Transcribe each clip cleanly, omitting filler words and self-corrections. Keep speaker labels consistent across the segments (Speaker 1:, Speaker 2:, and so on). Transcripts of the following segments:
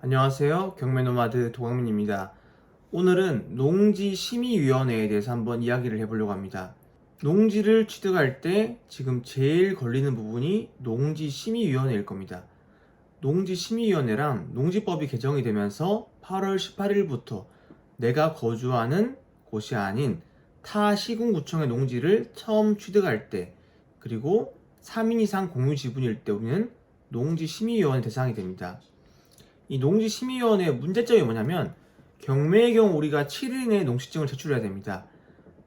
Speaker 1: 안녕하세요. 경매노마드 도강민입니다. 오늘은 농지심의위원회에 대해서 한번 이야기를 해보려고 합니다. 농지를 취득할 때 지금 제일 걸리는 부분이 농지심의위원회일 겁니다. 농지심의위원회랑 농지법이 개정이 되면서 8월 18일부터 내가 거주하는 곳이 아닌 타 시군구청의 농지를 처음 취득할 때, 그리고 3인 이상 공유 지분일 때 우리는 농지심의위원회 대상이 됩니다. 이 농지심의위원회의 문제점이 뭐냐면, 경매의 경우 우리가 7일 내에 농지증을 제출해야 됩니다.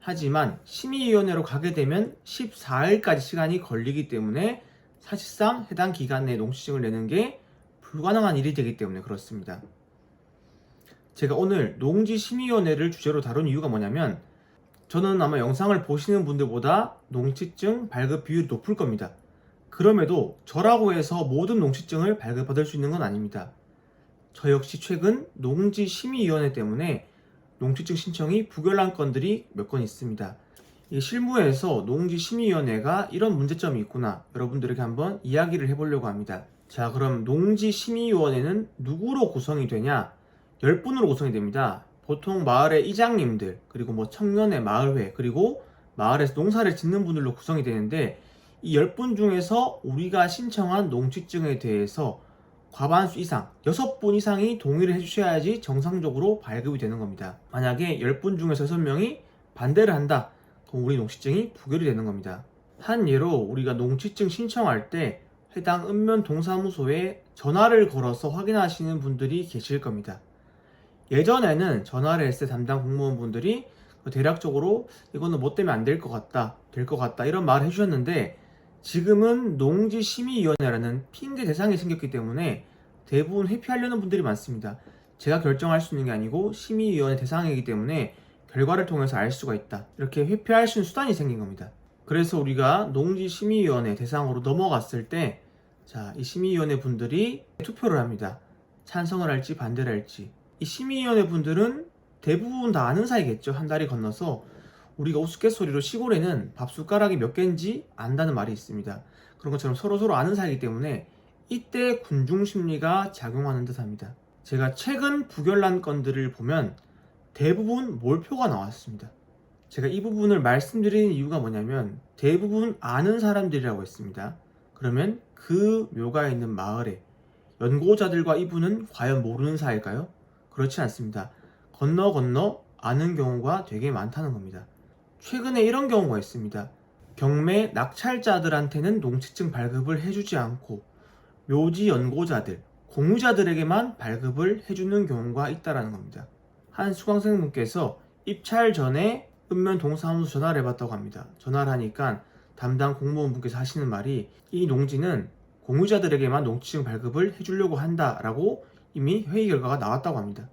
Speaker 1: 하지만 심의위원회로 가게 되면 14일까지 시간이 걸리기 때문에 사실상 해당 기간 내에 농지증을 내는 게 불가능한 일이 되기 때문에 그렇습니다. 제가 오늘 농지심의위원회를 주제로 다룬 이유가 뭐냐면, 저는 아마 영상을 보시는 분들보다 농지증 발급 비율이 높을 겁니다. 그럼에도 저라고 해서 모든 농지증을 발급받을 수 있는 건 아닙니다. 저 역시 최근 농지심의위원회 때문에 농지증 신청이 부결난 건들이 몇 건 있습니다. 이 실무에서 농지심의위원회가 이런 문제점이 있구나, 여러분들에게 한번 이야기를 해보려고 합니다. 자, 그럼 농지심의위원회는 누구로 구성이 되냐? 10분으로 구성이 됩니다. 보통 마을의 이장님들, 그리고 청년의 마을회, 그리고 마을에서 농사를 짓는 분들로 구성이 되는데, 이 10분 중에서 우리가 신청한 농지증에 대해서 과반수 이상, 6분 이상이 동의를 해주셔야지 정상적으로 발급이 되는 겁니다. 만약에 10분 중에서 6명이 반대를 한다, 그럼 우리 농지증이 부결이 되는 겁니다. 한 예로 우리가 농지증 신청할 때 해당 읍면 동사무소에 전화를 걸어서 확인하시는 분들이 계실 겁니다. 예전에는 전화를 했을 때 담당 공무원분들이 대략적으로 이거는 뭐 때문에 안 될 것 같다, 될 것 같다, 이런 말을 해주셨는데, 지금은 농지심의위원회라는 핑계 대상이 생겼기 때문에 대부분 회피하려는 분들이 많습니다. 제가 결정할 수 있는 게 아니고 심의위원회 대상이기 때문에 결과를 통해서 알 수가 있다, 이렇게 회피할 수 있는 수단이 생긴 겁니다. 그래서 우리가 농지심의위원회 대상으로 넘어갔을 때, 이 심의위원회 분들이 투표를 합니다. 찬성을 할지 반대를 할지. 이 심의위원회 분들은 대부분 다 아는 사이겠죠. 한 다리 건너서. 우리가 우스갯소리로 시골에는 밥숟가락이 몇 개인지 안다는 말이 있습니다. 그런 것처럼 서로 아는 사이이기 때문에 이때 군중심리가 작용하는 듯 합니다. 제가 최근 부결난 건들을 보면 대부분 몰표가 나왔습니다. 제가 이 부분을 말씀드리는 이유가 뭐냐면, 대부분 아는 사람들이라고 했습니다. 그러면 그 묘가 있는 마을에 연고자들과 이분은 과연 모르는 사이일까요? 그렇지 않습니다. 건너 아는 경우가 되게 많다는 겁니다. 최근에 이런 경우가 있습니다. 경매 낙찰자들한테는 농지증 발급을 해주지 않고 묘지 연고자들, 공유자들에게만 발급을 해주는 경우가 있다는 겁니다. 한 수강생분께서 입찰 전에 읍면 동사무소 전화를 해봤다고 합니다. 전화를 하니까 담당 공무원분께서 하시는 말이, 이 농지는 공유자들에게만 농지증 발급을 해주려고 한다라고 이미 회의 결과가 나왔다고 합니다.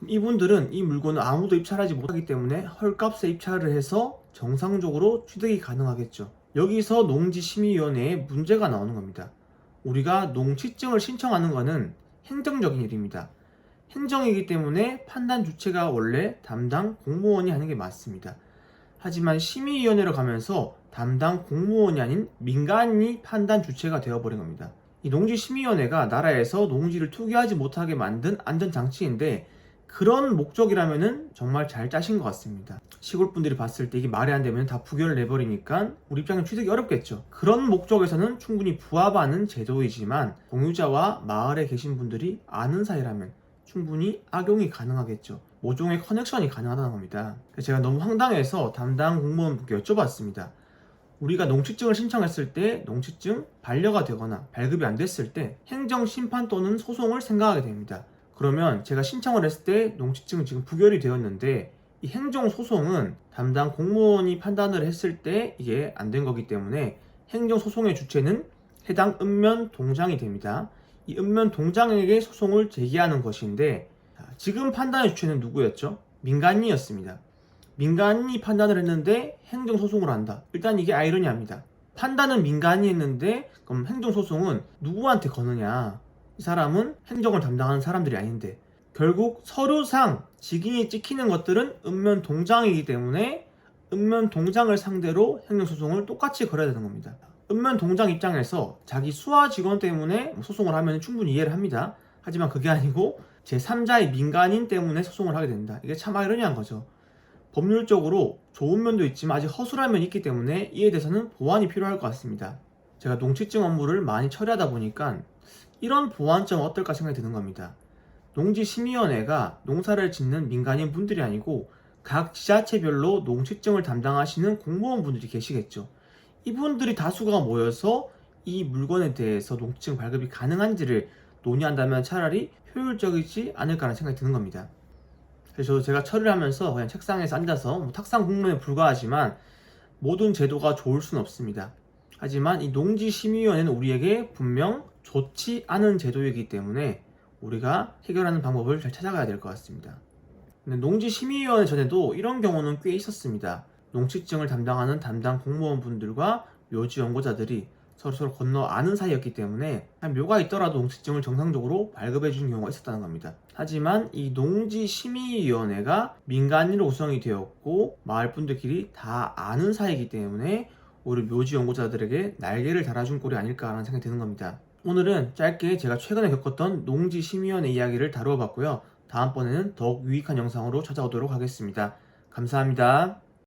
Speaker 1: 이분들은 이 물건을 아무도 입찰하지 못하기 때문에 헐값에 입찰을 해서 정상적으로 취득이 가능하겠죠. 여기서 농지심의위원회에 문제가 나오는 겁니다. 우리가 농지증을 신청하는 것은 행정적인 일입니다. 행정이기 때문에 판단 주체가 원래 담당 공무원이 하는 게 맞습니다. 하지만 심의위원회로 가면서 담당 공무원이 아닌 민간이 판단 주체가 되어버린 겁니다. 이 농지심의위원회가 나라에서 농지를 투기하지 못하게 만든 안전장치인데, 그런 목적이라면은 정말 잘 짜신 것 같습니다. 시골 분들이 봤을 때 이게 말이 안 되면 다 부결을 내버리니까 우리 입장에 취득이 어렵겠죠. 그런 목적에서는 충분히 부합하는 제도이지만, 공유자와 마을에 계신 분들이 아는 사이라면 충분히 악용이 가능하겠죠. 모종의 커넥션이 가능하다는 겁니다. 제가 너무 황당해서 담당 공무원분께 여쭤봤습니다. 우리가 농지증을 신청했을 때 농지증 반려가 되거나 발급이 안 됐을 때 행정심판 또는 소송을 생각하게 됩니다. 그러면 제가 신청을 했을 때 농지증은 지금 부결이 되었는데, 이 행정소송은 담당 공무원이 판단을 했을 때 이게 안 된 거기 때문에 행정소송의 주체는 해당 읍면 동장이 됩니다. 이 읍면 동장에게 소송을 제기하는 것인데, 지금 판단의 주체는 누구였죠? 민간인이었습니다. 민간인이 판단을 했는데 행정소송을 한다. 일단 이게 아이러니합니다. 판단은 민간인이 했는데 그럼 행정소송은 누구한테 거느냐? 이 사람은 행정을 담당하는 사람들이 아닌데, 결국 서류상 직인이 찍히는 것들은 읍면 동장이기 때문에 읍면 동장을 상대로 행정소송을 똑같이 걸어야 되는 겁니다. 읍면 동장 입장에서 자기 수하 직원 때문에 소송을 하면 충분히 이해를 합니다. 하지만 그게 아니고 제3자의 민간인 때문에 소송을 하게 된다. 이게 참 아이러니한 거죠. 법률적으로 좋은 면도 있지만 아직 허술한 면이 있기 때문에 이에 대해서는 보완이 필요할 것 같습니다. 제가 농취증 업무를 많이 처리하다 보니까 이런 보완점은 어떨까 생각이 드는 겁니다. 농지심의위원회가 농사를 짓는 민간인 분들이 아니고 각 지자체별로 농취증을 담당하시는 공무원분들이 계시겠죠. 이분들이 다수가 모여서 이 물건에 대해서 농취증 발급이 가능한지를 논의한다면 차라리 효율적이지 않을까라는 생각이 드는 겁니다. 그래서 저도 제가 처리를 하면서 그냥 책상에서 앉아서 탁상 공론에 불과하지만 모든 제도가 좋을 수는 없습니다. 하지만 이 농지심의위원회는 우리에게 분명 좋지 않은 제도이기 때문에 우리가 해결하는 방법을 잘 찾아가야 될 것 같습니다. 농지심의위원회 전에도 이런 경우는 꽤 있었습니다. 농취증을 담당하는 담당 공무원분들과 묘지연구자들이 서로 건너 아는 사이였기 때문에 묘가 있더라도 농취증을 정상적으로 발급해 주는 경우가 있었다는 겁니다. 하지만 이 농지심의위원회가 민간인으로 구성이 되었고 마을 분들끼리 다 아는 사이이기 때문에 우리 묘지연구자들에게 날개를 달아준 꼴이 아닐까라는 생각이 드는 겁니다. 오늘은 짧게 제가 최근에 겪었던 농지심의위원회 이야기를 다루어 봤고요. 다음번에는 더욱 유익한 영상으로 찾아오도록 하겠습니다. 감사합니다.